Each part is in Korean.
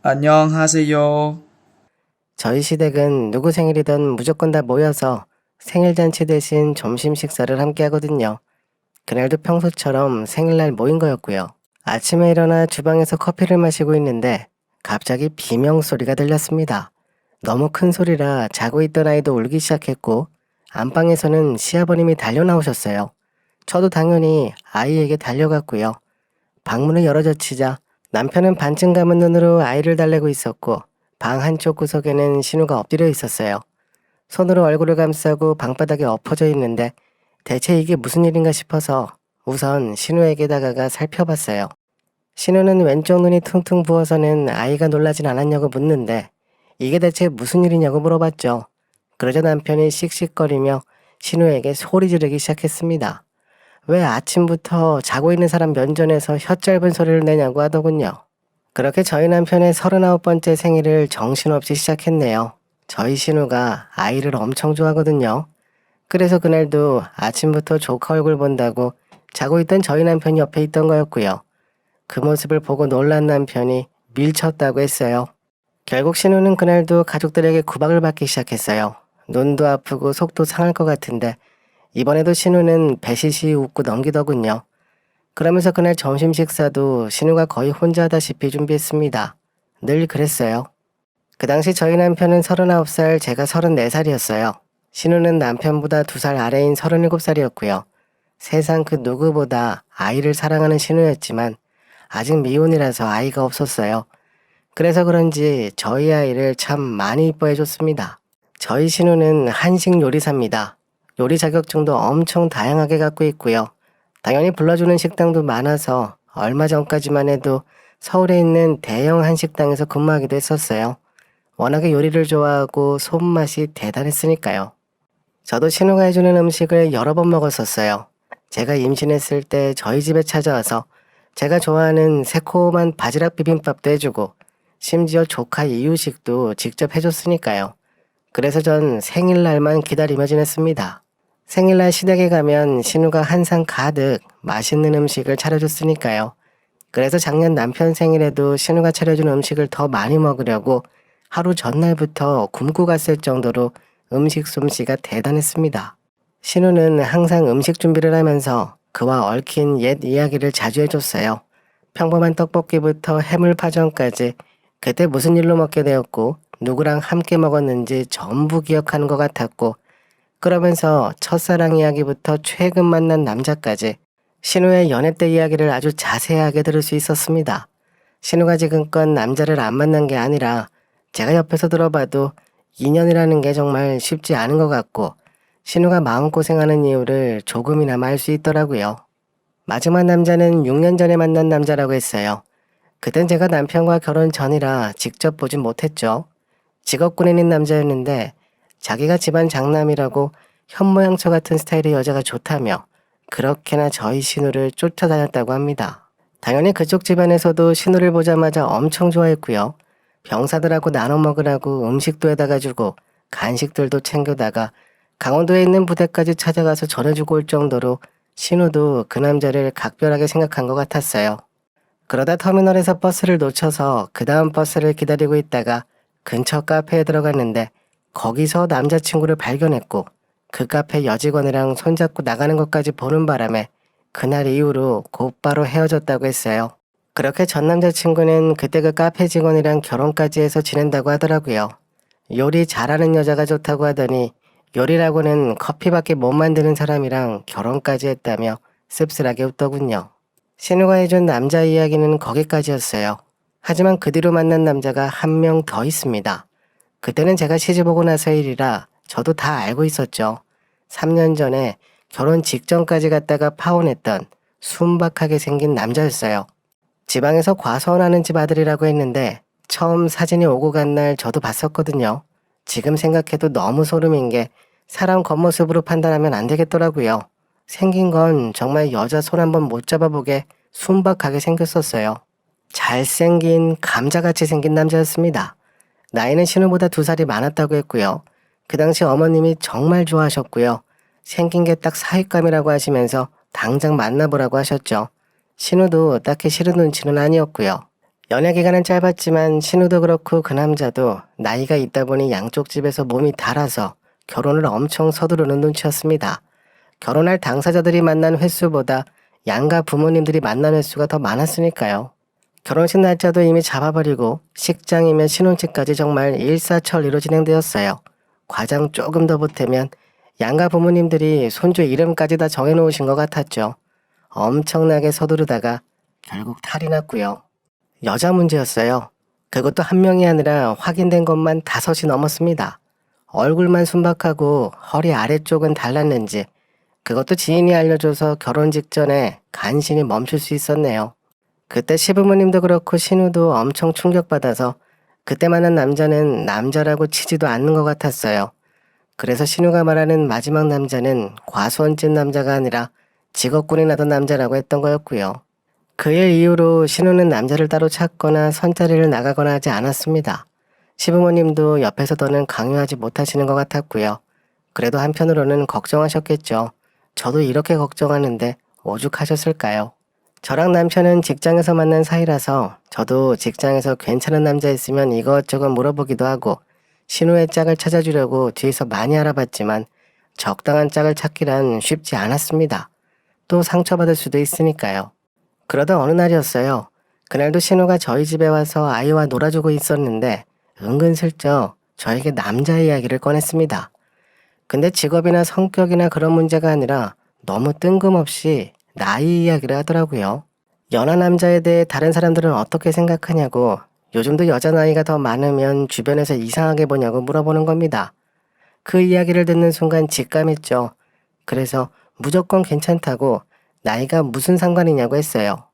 안녕하세요. 저희 시댁은 누구 생일이든 무조건 다 모여서 생일잔치 대신 점심 식사를 함께 하거든요. 그날도 평소처럼 생일날 모인 거였고요. 아침에 일어나 주방에서 커피를 마시고 있는데 갑자기 비명 소리가 들렸습니다. 너무 큰 소리라 자고 있던 아이도 울기 시작했고 안방에서는 시아버님이 달려 나오셨어요. 저도 당연히 아이에게 달려갔고요. 방문을 열어젖히자 남편은 반쯤 감은 눈으로 아이를 달래고 있었고 방 한쪽 구석에는 신우가 엎드려 있었어요. 손으로 얼굴을 감싸고 방바닥에 엎어져 있는데 대체 이게 무슨 일인가 싶어서 우선 신우에게 다가가 살펴봤어요. 신우는 왼쪽 눈이 퉁퉁 부어서는 아이가 놀라진 않았냐고 묻는데 이게 대체 무슨 일이냐고 물어봤죠. 그러자 남편이 씩씩거리며 신우에게 소리 지르기 시작했습니다. 왜 아침부터 자고 있는 사람 면전에서 혀 짧은 소리를 내냐고 하더군요. 그렇게 저희 남편의 39번째 생일을 정신없이 시작했네요. 저희 신우가 아이를 엄청 좋아하거든요. 그래서 그날도 아침부터 조카 얼굴 본다고 자고 있던 저희 남편이 옆에 있던 거였고요. 그 모습을 보고 놀란 남편이 밀쳤다고 했어요. 결국 신우는 그날도 가족들에게 구박을 받기 시작했어요. 눈도 아프고 속도 상할 것 같은데 이번에도 신우는 배시시 웃고 넘기더군요. 그러면서 그날 점심 식사도 신우가 거의 혼자 하다시피 준비했습니다. 늘 그랬어요. 그 당시 저희 남편은 39살, 제가 34살이었어요. 신우는 남편보다 2살 아래인 37살이었고요. 세상 그 누구보다 아이를 사랑하는 신우였지만 아직 미혼이라서 아이가 없었어요. 그래서 그런지 저희 아이를 참 많이 이뻐해줬습니다. 저희 신우는 한식 요리사입니다. 요리 자격증도 엄청 다양하게 갖고 있고요. 당연히 불러주는 식당도 많아서 얼마 전까지만 해도 서울에 있는 대형 한식당에서 근무하기도 했었어요. 워낙에 요리를 좋아하고 손맛이 대단했으니까요. 저도 신우가 해주는 음식을 여러 번 먹었었어요. 제가 임신했을 때 저희 집에 찾아와서 제가 좋아하는 새콤한 바지락 비빔밥도 해주고 심지어 조카 이유식도 직접 해줬으니까요. 그래서 전 생일날만 기다리며 지냈습니다. 생일날 시댁에 가면 신우가 한상 가득 맛있는 음식을 차려줬으니까요. 그래서 작년 남편 생일에도 신우가 차려준 음식을 더 많이 먹으려고 하루 전날부터 굶고 갔을 정도로 음식 솜씨가 대단했습니다. 신우는 항상 음식 준비를 하면서 그와 얽힌 옛 이야기를 자주 해줬어요. 평범한 떡볶이부터 해물파전까지 그때 무슨 일로 먹게 되었고 누구랑 함께 먹었는지 전부 기억하는 것 같았고 그러면서 첫사랑 이야기부터 최근 만난 남자까지 신우의 연애 때 이야기를 아주 자세하게 들을 수 있었습니다. 신우가 지금껏 남자를 안 만난 게 아니라 제가 옆에서 들어봐도 인연이라는 게 정말 쉽지 않은 것 같고 신우가 마음고생하는 이유를 조금이나마 알 수 있더라고요. 마지막 남자는 6년 전에 만난 남자라고 했어요. 그땐 제가 남편과 결혼 전이라 직접 보진 못했죠. 직업군인인 남자였는데 자기가 집안 장남이라고 현모양처 같은 스타일의 여자가 좋다며 그렇게나 저희 신우를 쫓아다녔다고 합니다. 당연히 그쪽 집안에서도 신우를 보자마자 엄청 좋아했고요. 병사들하고 나눠 먹으라고 음식도 해다가 주고 간식들도 챙겨다가 강원도에 있는 부대까지 찾아가서 전해주고 올 정도로 신우도 그 남자를 각별하게 생각한 것 같았어요. 그러다 터미널에서 버스를 놓쳐서 그 다음 버스를 기다리고 있다가 근처 카페에 들어갔는데 거기서 남자친구를 발견했고 그 카페 여직원이랑 손잡고 나가는 것까지 보는 바람에 그날 이후로 곧바로 헤어졌다고 했어요. 그렇게 전 남자친구는 그때 그 카페 직원이랑 결혼까지 해서 지낸다고 하더라고요. 요리 잘하는 여자가 좋다고 하더니 요리라고는 커피밖에 못 만드는 사람이랑 결혼까지 했다며 씁쓸하게 웃더군요. 신우가 해준 남자 이야기는 거기까지였어요. 하지만 그 뒤로 만난 남자가 한 명 더 있습니다. 그때는 제가 시집오고 나서 일이라 저도 다 알고 있었죠. 3년 전에 결혼 직전까지 갔다가 파혼했던 순박하게 생긴 남자였어요. 지방에서 과서원하는 집 아들이라고 했는데 처음 사진이 오고 간 날 저도 봤었거든요. 지금 생각해도 너무 소름인 게 사람 겉모습으로 판단하면 안 되겠더라고요. 생긴 건 정말 여자 손 한번 못 잡아보게 순박하게 생겼었어요. 잘생긴 감자같이 생긴 남자였습니다. 나이는 신우보다 2살이 많았다고 했고요. 그 당시 어머님이 정말 좋아하셨고요. 생긴 게 딱 사윗감이라고 하시면서 당장 만나보라고 하셨죠. 신우도 딱히 싫은 눈치는 아니었고요. 연애 기간은 짧았지만 신우도 그렇고 그 남자도 나이가 있다 보니 양쪽 집에서 몸이 달아서 결혼을 엄청 서두르는 눈치였습니다. 결혼할 당사자들이 만난 횟수보다 양가 부모님들이 만난 횟수가 더 많았으니까요. 결혼식 날짜도 이미 잡아버리고 식장이며 신혼식까지 정말 일사천리로 진행되었어요. 과장 조금 더 보태면 양가 부모님들이 손주 이름까지 다 정해놓으신 것 같았죠. 엄청나게 서두르다가 결국 탈이 났고요. 여자 문제였어요. 그것도 한 명이 아니라 확인된 것만 5이 넘었습니다. 얼굴만 순박하고 허리 아래쪽은 달랐는지 그것도 지인이 알려줘서 결혼 직전에 간신히 멈출 수 있었네요. 그때 시부모님도 그렇고 신우도 엄청 충격받아서 그때 만난 남자는 남자라고 치지도 않는 것 같았어요. 그래서 신우가 말하는 마지막 남자는 과수원찐 남자가 아니라 직업군이 나던 남자라고 했던 거였고요. 그 일 이후로 신우는 남자를 따로 찾거나 선자리를 나가거나 하지 않았습니다. 시부모님도 옆에서 더는 강요하지 못하시는 것 같았고요. 그래도 한편으로는 걱정하셨겠죠. 저도 이렇게 걱정하는데 오죽하셨을까요? 저랑 남편은 직장에서 만난 사이라서 저도 직장에서 괜찮은 남자 있으면 이것저것 물어보기도 하고 신우의 짝을 찾아주려고 뒤에서 많이 알아봤지만 적당한 짝을 찾기란 쉽지 않았습니다. 또 상처받을 수도 있으니까요. 그러던 어느 날이었어요. 그날도 신우가 저희 집에 와서 아이와 놀아주고 있었는데 은근슬쩍 저에게 남자 이야기를 꺼냈습니다. 근데 직업이나 성격이나 그런 문제가 아니라 너무 뜬금없이 나이 이야기를 하더라고요. 연하 남자에 대해 다른 사람들은 어떻게 생각하냐고 요즘도 여자 나이가 더 많으면 주변에서 이상하게 보냐고 물어보는 겁니다. 그 이야기를 듣는 순간 직감했죠. 그래서 무조건 괜찮다고 나이가 무슨 상관이냐고 했어요.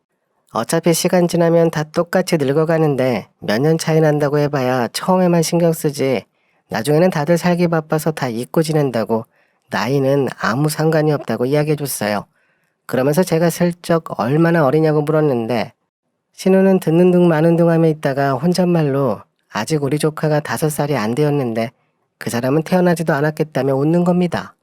어차피 시간 지나면 다 똑같이 늙어가는데 몇 년 차이 난다고 해봐야 처음에만 신경 쓰지 나중에는 다들 살기 바빠서 다 잊고 지낸다고 나이는 아무 상관이 없다고 이야기해줬어요. 그러면서 제가 슬쩍 얼마나 어리냐고 물었는데 신우는 듣는 둥 마는 둥 하며 있다가 혼잣말로 아직 우리 조카가 5살이 안 되었는데 그 사람은 태어나지도 않았겠다며 웃는 겁니다.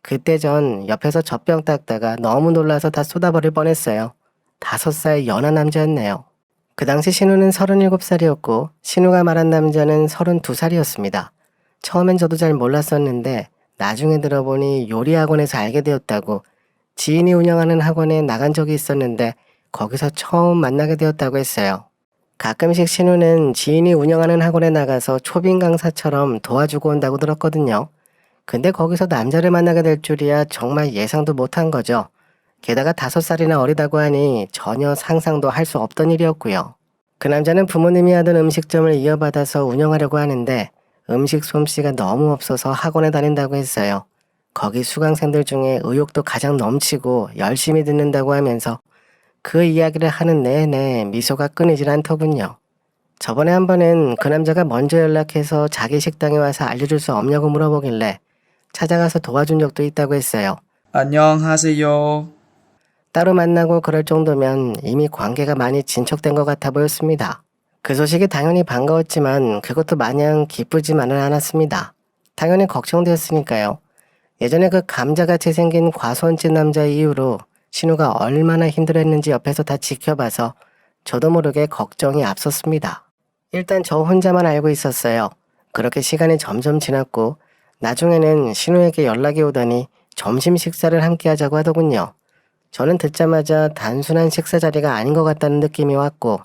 그때 전 옆에서 젖병 닦다가 너무 놀라서 다 쏟아버릴 뻔했어요. 5살 연하 남자였네요. 그 당시 신우는 37살이었고 신우가 말한 남자는 32살이었습니다. 처음엔 저도 잘 몰랐었는데 나중에 들어보니 요리학원에서 알게 되었다고 지인이 운영하는 학원에 나간 적이 있었는데 거기서 처음 만나게 되었다고 했어요. 가끔씩 신우는 지인이 운영하는 학원에 나가서 초빙 강사처럼 도와주고 온다고 들었거든요. 근데 거기서 남자를 만나게 될 줄이야 정말 예상도 못한 거죠. 게다가 5살이나 어리다고 하니 전혀 상상도 할 수 없던 일이었고요. 그 남자는 부모님이 하던 음식점을 이어받아서 운영하려고 하는데 음식 솜씨가 너무 없어서 학원에 다닌다고 했어요. 거기 수강생들 중에 의욕도 가장 넘치고 열심히 듣는다고 하면서 그 이야기를 하는 내내 미소가 끊이질 않더군요. 저번에 한 번은 그 남자가 먼저 연락해서 자기 식당에 와서 알려줄 수 없냐고 물어보길래 찾아가서 도와준 적도 있다고 했어요. 안녕하세요. 따로 만나고 그럴 정도면 이미 관계가 많이 진척된 것 같아 보였습니다. 그 소식이 당연히 반가웠지만 그것도 마냥 기쁘지만은 않았습니다. 당연히 걱정되었으니까요. 예전에 그 감자같이 생긴 과수원집 남자 이후로 신우가 얼마나 힘들었는지 옆에서 다 지켜봐서 저도 모르게 걱정이 앞섰습니다. 일단 저 혼자만 알고 있었어요. 그렇게 시간이 점점 지났고 나중에는 신우에게 연락이 오더니 점심 식사를 함께 하자고 하더군요. 저는 듣자마자 단순한 식사 자리가 아닌 것 같다는 느낌이 왔고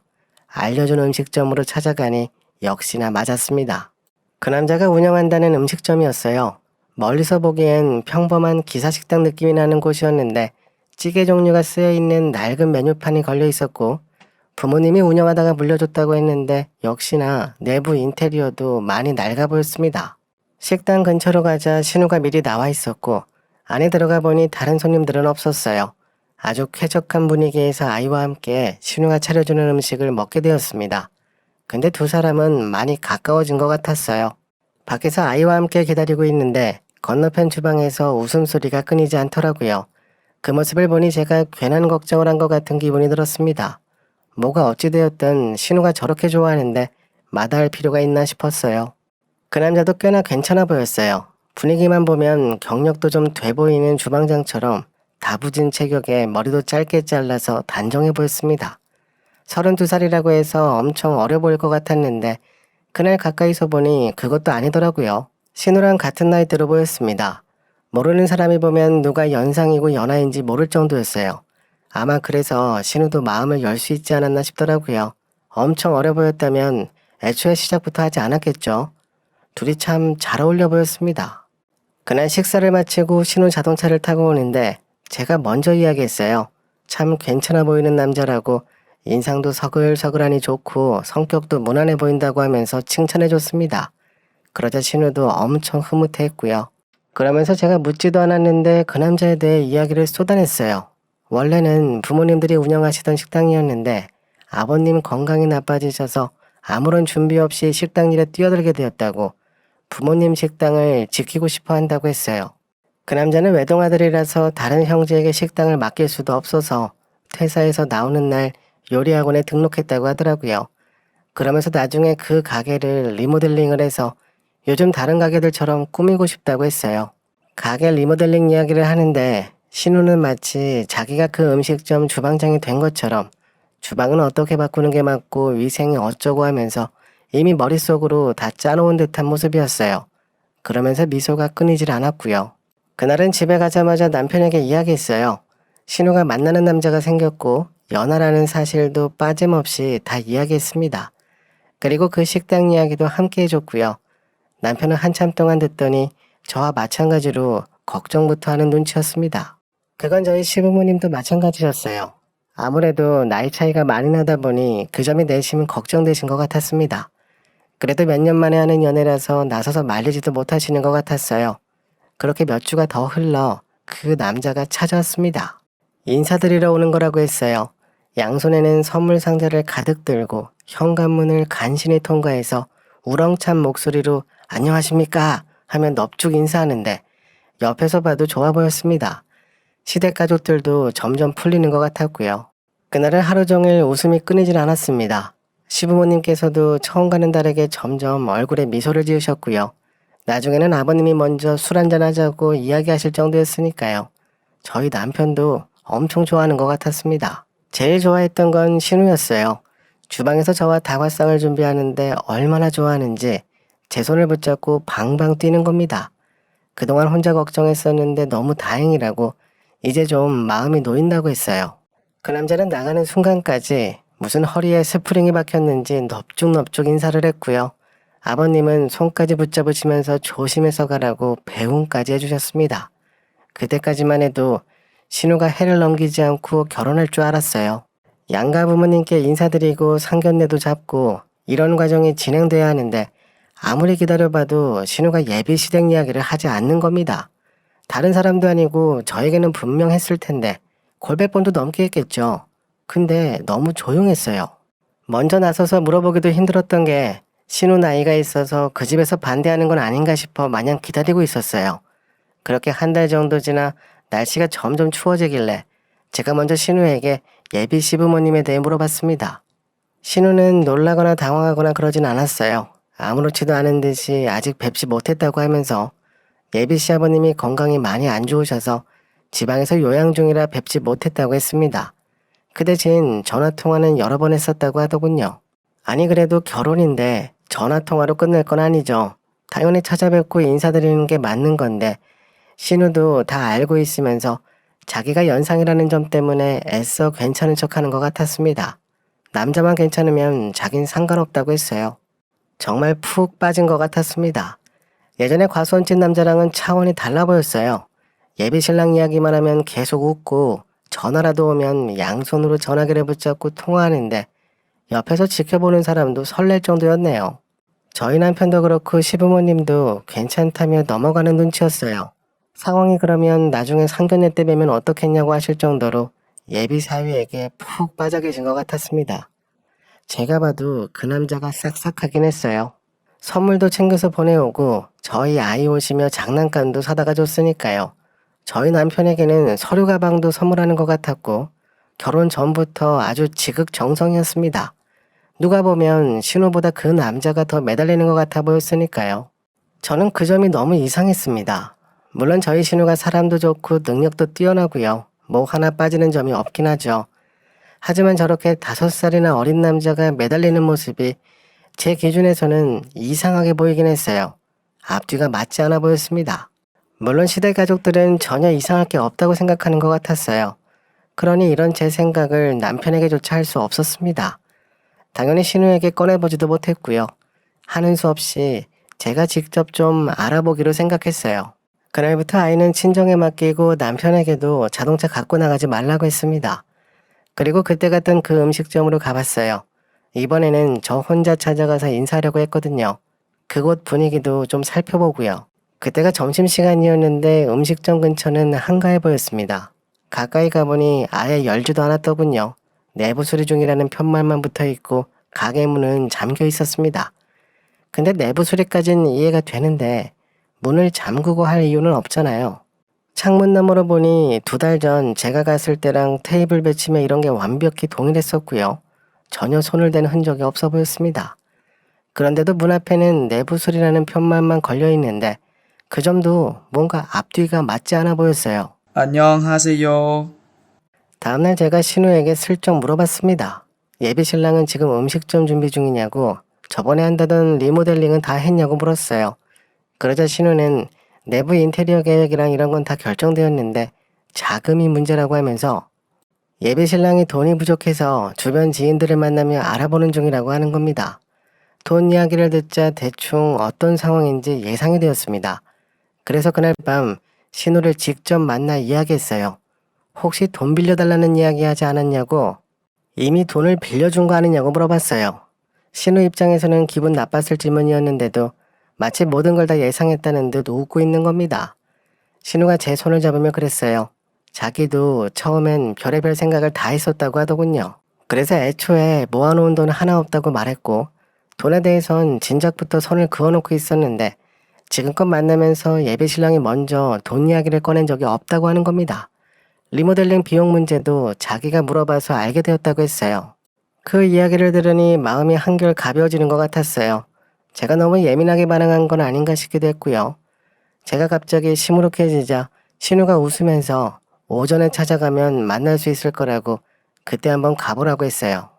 알려준 음식점으로 찾아가니 역시나 맞았습니다. 그 남자가 운영한다는 음식점이었어요. 멀리서 보기엔 평범한 기사식당 느낌이 나는 곳이었는데 찌개 종류가 쓰여있는 낡은 메뉴판이 걸려 있었고 부모님이 운영하다가 물려줬다고 했는데 역시나 내부 인테리어도 많이 낡아 보였습니다. 식당 근처로 가자 신우가 미리 나와 있었고 안에 들어가 보니 다른 손님들은 없었어요. 아주 쾌적한 분위기에서 아이와 함께 신우가 차려주는 음식을 먹게 되었습니다. 근데 두 사람은 많이 가까워진 것 같았어요. 밖에서 아이와 함께 기다리고 있는데 건너편 주방에서 웃음소리가 끊이지 않더라고요. 그 모습을 보니 제가 괜한 걱정을 한 것 같은 기분이 들었습니다. 뭐가 어찌되었든 신우가 저렇게 좋아하는데 마다할 필요가 있나 싶었어요. 그 남자도 꽤나 괜찮아 보였어요. 분위기만 보면 경력도 좀 돼 보이는 주방장처럼 다부진 체격에 머리도 짧게 잘라서 단정해 보였습니다. 32살이라고 해서 엄청 어려 보일 것 같았는데 그날 가까이서 보니 그것도 아니더라고요. 신우랑 같은 나이대로 보였습니다. 모르는 사람이 보면 누가 연상이고 연하인지 모를 정도였어요. 아마 그래서 신우도 마음을 열 수 있지 않았나 싶더라고요. 엄청 어려 보였다면 애초에 시작부터 하지 않았겠죠. 둘이 참 잘 어울려 보였습니다. 그날 식사를 마치고 신우 자동차를 타고 오는데 제가 먼저 이야기했어요. 참 괜찮아 보이는 남자라고, 인상도 서글서글하니 좋고 성격도 무난해 보인다고 하면서 칭찬해줬습니다. 그러자 신우도 엄청 흐뭇해했고요. 그러면서 제가 묻지도 않았는데 그 남자에 대해 이야기를 쏟아냈어요. 원래는 부모님들이 운영하시던 식당이었는데 아버님 건강이 나빠지셔서 아무런 준비 없이 식당 일에 뛰어들게 되었다고, 부모님 식당을 지키고 싶어 한다고 했어요. 그 남자는 외동아들이라서 다른 형제에게 식당을 맡길 수도 없어서 퇴사해서 나오는 날 요리학원에 등록했다고 하더라고요. 그러면서 나중에 그 가게를 리모델링을 해서 요즘 다른 가게들처럼 꾸미고 싶다고 했어요. 가게 리모델링 이야기를 하는데 신우는 마치 자기가 그 음식점 주방장이 된 것처럼 주방은 어떻게 바꾸는 게 맞고 위생이 어쩌고 하면서 이미 머릿속으로 다 짜놓은 듯한 모습이었어요. 그러면서 미소가 끊이질 않았고요. 그날은 집에 가자마자 남편에게 이야기했어요. 신우가 만나는 남자가 생겼고 연하라는 사실도 빠짐없이 다 이야기했습니다. 그리고 그 식당 이야기도 함께 해줬고요. 남편은 한참 동안 듣더니 저와 마찬가지로 걱정부터 하는 눈치였습니다. 그건 저희 시부모님도 마찬가지였어요. 아무래도 나이 차이가 많이 나다 보니 그 점이 내심 걱정되신 것 같았습니다. 그래도 몇 년 만에 하는 연애라서 나서서 말리지도 못하시는 것 같았어요. 그렇게 몇 주가 더 흘러 그 남자가 찾아왔습니다. 인사드리러 오는 거라고 했어요. 양손에는 선물 상자를 가득 들고 현관문을 간신히 통과해서 우렁찬 목소리로 안녕하십니까 하면 넙죽 인사하는데 옆에서 봐도 좋아 보였습니다. 시댁 가족들도 점점 풀리는 것 같았고요. 그날은 하루 종일 웃음이 끊이질 않았습니다. 시부모님께서도 처음과는 다르게 점점 얼굴에 미소를 지으셨고요. 나중에는 아버님이 먼저 술 한잔 하자고 이야기하실 정도였으니까요. 저희 남편도 엄청 좋아하는 것 같았습니다. 제일 좋아했던 건 신우였어요. 주방에서 저와 다과상을 준비하는데 얼마나 좋아하는지 제 손을 붙잡고 방방 뛰는 겁니다. 그동안 혼자 걱정했었는데 너무 다행이라고, 이제 좀 마음이 놓인다고 했어요. 그 남자는 나가는 순간까지 무슨 허리에 스프링이 박혔는지 넙죽넙죽 인사를 했고요. 아버님은 손까지 붙잡으시면서 조심해서 가라고 배웅까지 해주셨습니다. 그때까지만 해도 신우가 해를 넘기지 않고 결혼할 줄 알았어요. 양가 부모님께 인사드리고 상견례도 잡고 이런 과정이 진행돼야 하는데 아무리 기다려봐도 신우가 예비 시댁 이야기를 하지 않는 겁니다. 다른 사람도 아니고 저에게는 분명 했을 텐데 골백 번도 넘게 했겠죠. 근데 너무 조용했어요. 먼저 나서서 물어보기도 힘들었던 게 신우 나이가 있어서 그 집에서 반대하는 건 아닌가 싶어 마냥 기다리고 있었어요. 그렇게 한 달 정도 지나 날씨가 점점 추워지길래 제가 먼저 신우에게 예비 시부모님에 대해 물어봤습니다. 신우는 놀라거나 당황하거나 그러진 않았어요. 아무렇지도 않은 듯이 아직 뵙지 못했다고 하면서 예비 시아버님이 건강이 많이 안 좋으셔서 지방에서 요양 중이라 뵙지 못했다고 했습니다. 그 대신 전화통화는 여러 번 했었다고 하더군요. 아니 그래도 결혼인데 전화통화로 끝낼 건 아니죠. 당연히 찾아뵙고 인사드리는 게 맞는 건데 신우도 다 알고 있으면서 자기가 연상이라는 점 때문에 애써 괜찮은 척하는 것 같았습니다. 남자만 괜찮으면 자긴 상관없다고 했어요. 정말 푹 빠진 것 같았습니다. 예전에 과수원집 남자랑은 차원이 달라 보였어요. 예비 신랑 이야기만 하면 계속 웃고 전화라도 오면 양손으로 전화기를 붙잡고 통화하는데 옆에서 지켜보는 사람도 설렐 정도였네요. 저희 남편도 그렇고 시부모님도 괜찮다며 넘어가는 눈치였어요. 상황이 그러면 나중에 상견례 때 뵈면 어떻겠냐고 하실 정도로 예비 사위에게 푹 빠져 계신 것 같았습니다. 제가 봐도 그 남자가 싹싹하긴 했어요. 선물도 챙겨서 보내오고 저희 아이 오시며 장난감도 사다가 줬으니까요. 저희 남편에게는 서류 가방도 선물하는 것 같았고 결혼 전부터 아주 지극정성이었습니다. 누가 보면 신우보다 그 남자가 더 매달리는 것 같아 보였으니까요. 저는 그 점이 너무 이상했습니다. 물론 저희 신우가 사람도 좋고 능력도 뛰어나고요. 뭐 하나 빠지는 점이 없긴 하죠. 하지만 저렇게 5살이나 어린 남자가 매달리는 모습이 제 기준에서는 이상하게 보이긴 했어요. 앞뒤가 맞지 않아 보였습니다. 물론 시댁 가족들은 전혀 이상할 게 없다고 생각하는 것 같았어요. 그러니 이런 제 생각을 남편에게조차 할 수 없었습니다. 당연히 신우에게 꺼내보지도 못했고요. 하는 수 없이 제가 직접 좀 알아보기로 생각했어요. 그날부터 아이는 친정에 맡기고 남편에게도 자동차 갖고 나가지 말라고 했습니다. 그리고 그때 갔던 그 음식점으로 가봤어요. 이번에는 저 혼자 찾아가서 인사하려고 했거든요. 그곳 분위기도 좀 살펴보고요. 그때가 점심시간이었는데 음식점 근처는 한가해 보였습니다. 가까이 가보니 아예 열지도 않았더군요. 내부 수리 중이라는 편말만 붙어있고 가게 문은 잠겨 있었습니다. 근데 내부 수리까지는 이해가 되는데 문을 잠그고 할 이유는 없잖아요. 창문 너머로 보니 2달 전 제가 갔을 때랑 테이블 배치며 이런 게 완벽히 동일했었고요. 전혀 손을 댄 흔적이 없어 보였습니다. 그런데도 문 앞에는 내부 수리라는 편말만 걸려 있는데 그 점도 뭔가 앞뒤가 맞지 않아 보였어요. 안녕하세요. 다음날 제가 신우에게 슬쩍 물어봤습니다. 예비 신랑은 지금 음식점 준비 중이냐고, 저번에 한다던 리모델링은 다 했냐고 물었어요. 그러자 신우는 내부 인테리어 계획이랑 이런 건 다 결정되었는데 자금이 문제라고 하면서 예비 신랑이 돈이 부족해서 주변 지인들을 만나며 알아보는 중이라고 하는 겁니다. 돈 이야기를 듣자 대충 어떤 상황인지 예상이 되었습니다. 그래서 그날 밤 신우를 직접 만나 이야기했어요. 혹시 돈 빌려달라는 이야기 하지 않았냐고, 이미 돈을 빌려준 거 아니냐고 물어봤어요. 신우 입장에서는 기분 나빴을 질문이었는데도 마치 모든 걸 다 예상했다는 듯 웃고 있는 겁니다. 신우가 제 손을 잡으며 그랬어요. 자기도 처음엔 별의별 생각을 다 했었다고 하더군요. 그래서 애초에 모아놓은 돈 하나 없다고 말했고, 돈에 대해선 진작부터 선을 그어놓고 있었는데 지금껏 만나면서 예비 신랑이 먼저 돈 이야기를 꺼낸 적이 없다고 하는 겁니다. 리모델링 비용 문제도 자기가 물어봐서 알게 되었다고 했어요. 그 이야기를 들으니 마음이 한결 가벼워지는 것 같았어요. 제가 너무 예민하게 반응한 건 아닌가 싶기도 했고요. 제가 갑자기 시무룩해지자 신우가 웃으면서 오전에 찾아가면 만날 수 있을 거라고 그때 한번 가보라고 했어요.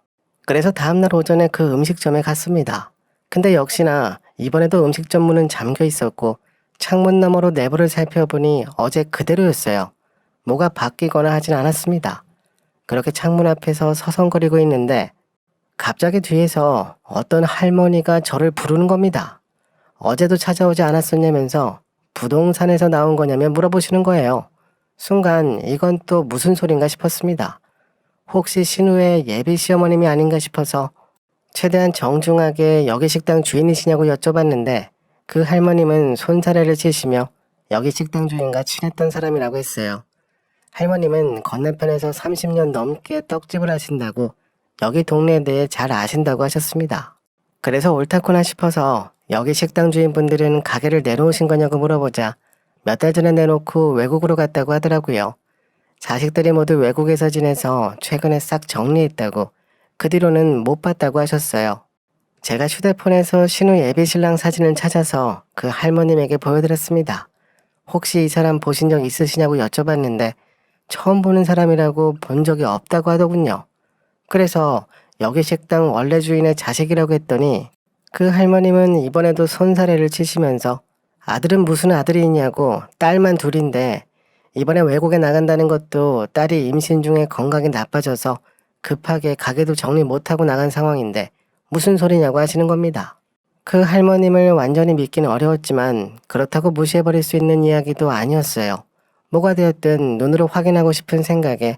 그래서 다음날 오전에 그 음식점에 갔습니다. 근데 역시나 이번에도 음식점 문은 잠겨 있었고 창문 너머로 내부를 살펴보니 어제 그대로였어요. 뭐가 바뀌거나 하진 않았습니다. 그렇게 창문 앞에서 서성거리고 있는데 갑자기 뒤에서 어떤 할머니가 저를 부르는 겁니다. 어제도 찾아오지 않았었냐면서 부동산에서 나온 거냐며 물어보시는 거예요. 순간 이건 또 무슨 소린가 싶었습니다. 혹시 신우의 예비 시어머님이 아닌가 싶어서 최대한 정중하게 여기 식당 주인이시냐고 여쭤봤는데 그 할머님은 손사래를 치시며 여기 식당 주인과 친했던 사람이라고 했어요. 할머님은 건너편에서 30년 넘게 떡집을 하신다고 여기 동네에 대해 잘 아신다고 하셨습니다. 그래서 옳다구나 싶어서 여기 식당 주인분들은 가게를 내놓으신 거냐고 물어보자 몇 달 전에 내놓고 외국으로 갔다고 하더라고요. 자식들이 모두 외국에서 지내서 최근에 싹 정리했다고, 그 뒤로는 못 봤다고 하셨어요. 제가 휴대폰에서 신우 예비 신랑 사진을 찾아서 그 할머님에게 보여드렸습니다. 혹시 이 사람 보신 적 있으시냐고 여쭤봤는데 처음 보는 사람이라고 본 적이 없다고 하더군요. 그래서 여기 식당 원래 주인의 자식이라고 했더니 그 할머님은 이번에도 손사래를 치시면서 아들은 무슨 아들이 있냐고, 딸만 둘인데 이번에 외국에 나간다는 것도 딸이 임신 중에 건강이 나빠져서 급하게 가게도 정리 못하고 나간 상황인데 무슨 소리냐고 하시는 겁니다. 그 할머님을 완전히 믿기는 어려웠지만 그렇다고 무시해버릴 수 있는 이야기도 아니었어요. 뭐가 되었든 눈으로 확인하고 싶은 생각에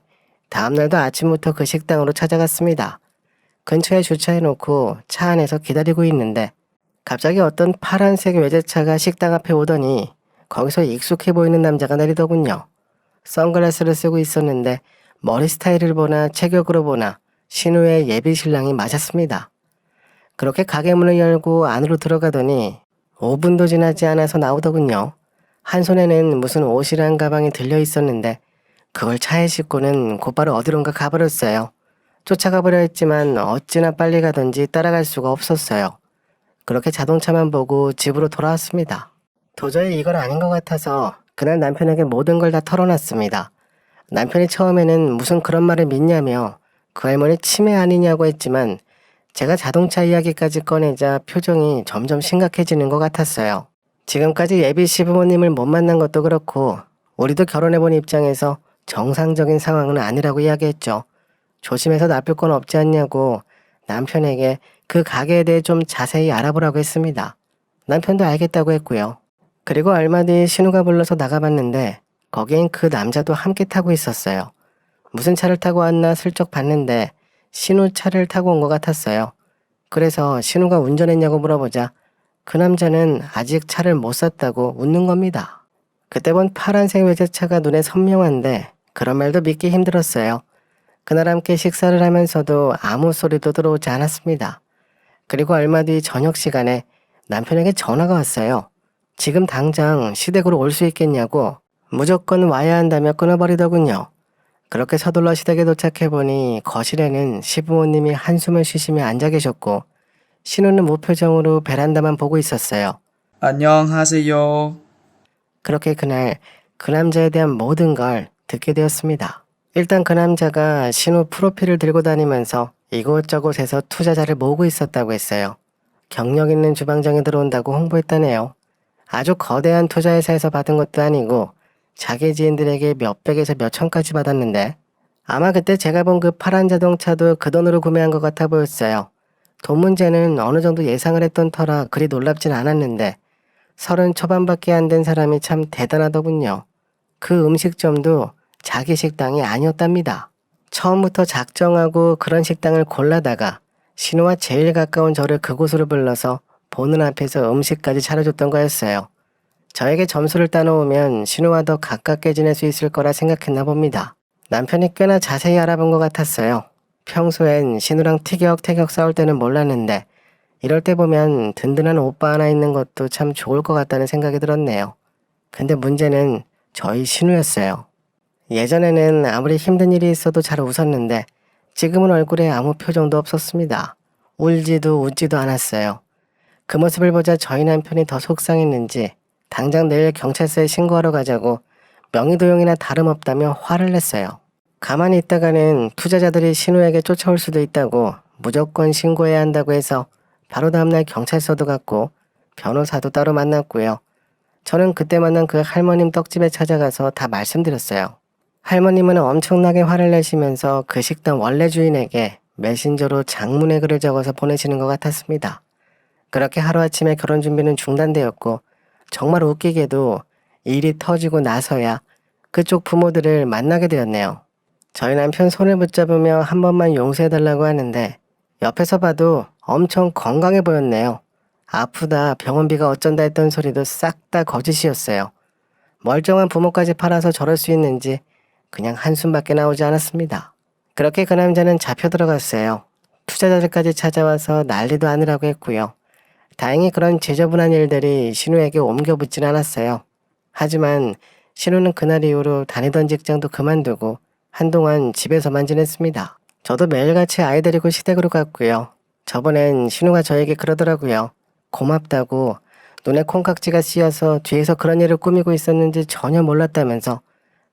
다음날도 아침부터 그 식당으로 찾아갔습니다. 근처에 주차해놓고 차 안에서 기다리고 있는데 갑자기 어떤 파란색 외제차가 식당 앞에 오더니 거기서 익숙해 보이는 남자가 내리더군요. 선글라스를 쓰고 있었는데 머리 스타일을 보나 체격으로 보나 신우의 예비 신랑이 맞았습니다. 그렇게 가게 문을 열고 안으로 들어가더니 5분도 지나지 않아서 나오더군요. 한 손에는 무슨 옷이랑 가방이 들려 있었는데 그걸 차에 싣고는 곧바로 어디론가 가버렸어요. 쫓아가 버려 했지만 어찌나 빨리 가던지 따라갈 수가 없었어요. 그렇게 자동차만 보고 집으로 돌아왔습니다. 도저히 이건 아닌 것 같아서 그날 남편에게 모든 걸 다 털어놨습니다. 남편이 처음에는 무슨 그런 말을 믿냐며 그 할머니 치매 아니냐고 했지만 제가 자동차 이야기까지 꺼내자 표정이 점점 심각해지는 것 같았어요. 지금까지 예비 시부모님을 못 만난 것도 그렇고 우리도 결혼해본 입장에서 정상적인 상황은 아니라고 이야기했죠. 조심해서 나쁠 건 없지 않냐고 남편에게 그 가게에 대해 좀 자세히 알아보라고 했습니다. 남편도 알겠다고 했고요. 그리고 얼마 뒤 신우가 불러서 나가봤는데 거기엔 그 남자도 함께 타고 있었어요. 무슨 차를 타고 왔나 슬쩍 봤는데 신우 차를 타고 온 것 같았어요. 그래서 신우가 운전했냐고 물어보자 그 남자는 아직 차를 못 샀다고 웃는 겁니다. 그때 본 파란색 외제차가 눈에 선명한데 그런 말도 믿기 힘들었어요. 그날 함께 식사를 하면서도 아무 소리도 들어오지 않았습니다. 그리고 얼마 뒤 저녁 시간에 남편에게 전화가 왔어요. 지금 당장 시댁으로 올 수 있겠냐고 무조건 와야 한다며 끊어버리더군요. 그렇게 서둘러 시댁에 도착해보니 거실에는 시부모님이 한숨을 쉬시며 앉아 계셨고 신우는 무표정으로 베란다만 보고 있었어요. 안녕하세요. 그렇게 그날 그 남자에 대한 모든 걸 듣게 되었습니다. 일단 그 남자가 신우 프로필을 들고 다니면서 이곳저곳에서 투자자를 모으고 있었다고 했어요. 경력 있는 주방장이 들어온다고 홍보했다네요. 아주 거대한 투자회사에서 받은 것도 아니고 자기 지인들에게 몇백에서 몇천까지 받았는데 아마 그때 제가 본 그 파란 자동차도 그 돈으로 구매한 것 같아 보였어요. 돈 문제는 어느 정도 예상을 했던 터라 그리 놀랍진 않았는데 30 초반밖에 안 된 사람이 참 대단하더군요. 그 음식점도 자기 식당이 아니었답니다. 처음부터 작정하고 그런 식당을 골라다가 신우와 제일 가까운 저를 그곳으로 불러서 보는 앞에서 음식까지 차려줬던 거였어요. 저에게 점수를 따놓으면 신우와 더 가깝게 지낼 수 있을 거라 생각했나 봅니다. 남편이 꽤나 자세히 알아본 것 같았어요. 평소엔 신우랑 티격태격 싸울 때는 몰랐는데 이럴 때 보면 든든한 오빠 하나 있는 것도 참 좋을 것 같다는 생각이 들었네요. 근데 문제는 저희 신우였어요. 예전에는 아무리 힘든 일이 있어도 잘 웃었는데 지금은 얼굴에 아무 표정도 없었습니다. 울지도 웃지도 않았어요. 그 모습을 보자 저희 남편이 더 속상했는지 당장 내일 경찰서에 신고하러 가자고 명의도용이나 다름없다며 화를 냈어요. 가만히 있다가는 투자자들이 신우에게 쫓아올 수도 있다고 무조건 신고해야 한다고 해서 바로 다음날 경찰서도 갔고 변호사도 따로 만났고요. 저는 그때 만난 그 할머님 떡집에 찾아가서 다 말씀드렸어요. 할머님은 엄청나게 화를 내시면서 그 식당 원래 주인에게 메신저로 장문의 글을 적어서 보내시는 것 같았습니다. 그렇게 하루아침에 결혼 준비는 중단되었고 정말 웃기게도 일이 터지고 나서야 그쪽 부모들을 만나게 되었네요. 저희 남편 손을 붙잡으며 한 번만 용서해달라고 하는데 옆에서 봐도 엄청 건강해 보였네요. 아프다, 병원비가 어쩐다 했던 소리도 싹 다 거짓이었어요. 멀쩡한 부모까지 팔아서 저럴 수 있는지 그냥 한숨밖에 나오지 않았습니다. 그렇게 그 남자는 잡혀 들어갔어요. 투자자들까지 찾아와서 난리도 아니라고 했고요. 다행히 그런 지저분한 일들이 신우에게 옮겨붙진 않았어요. 하지만 신우는 그날 이후로 다니던 직장도 그만두고 한동안 집에서만 지냈습니다. 저도 매일같이 아이 데리고 시댁으로 갔고요. 저번엔 신우가 저에게 그러더라고요. 고맙다고 눈에 콩깍지가 씌어서 뒤에서 그런 일을 꾸미고 있었는지 전혀 몰랐다면서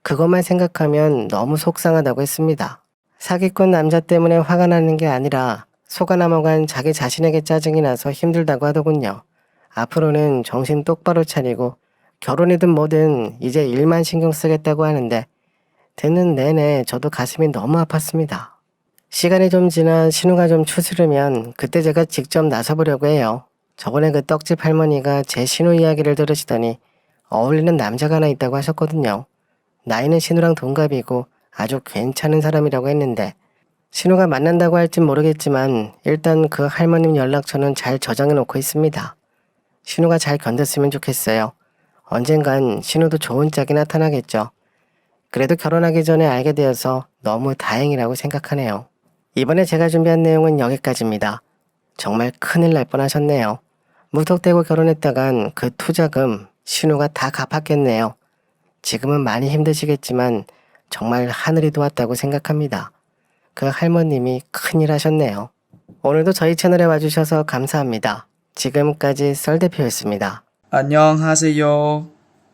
그것만 생각하면 너무 속상하다고 했습니다. 사기꾼 남자 때문에 화가 나는 게 아니라 속아 넘어간 자기 자신에게 짜증이 나서 힘들다고 하더군요. 앞으로는 정신 똑바로 차리고 결혼이든 뭐든 이제 일만 신경 쓰겠다고 하는데 듣는 내내 저도 가슴이 너무 아팠습니다. 시간이 좀 지나 신우가 좀 추스르면 그때 제가 직접 나서보려고 해요. 저번에 그 떡집 할머니가 제 신우 이야기를 들으시더니 어울리는 남자가 하나 있다고 하셨거든요. 나이는 신우랑 동갑이고 아주 괜찮은 사람이라고 했는데 신우가 만난다고 할진 모르겠지만 일단 그 할머님 연락처는 잘 저장해 놓고 있습니다. 신우가 잘 견뎠으면 좋겠어요. 언젠간 신우도 좋은 짝이 나타나겠죠. 그래도 결혼하기 전에 알게 되어서 너무 다행이라고 생각하네요. 이번에 제가 준비한 내용은 여기까지입니다. 정말 큰일 날 뻔하셨네요. 무턱대고 결혼했다간 그 투자금 신우가 다 갚았겠네요. 지금은 많이 힘드시겠지만 정말 하늘이 도왔다고 생각합니다. 그 할머님이 큰일 하셨네요. 오늘도 저희 채널에 와주셔서 감사합니다. 지금까지 썰대표였습니다. 안녕하세요.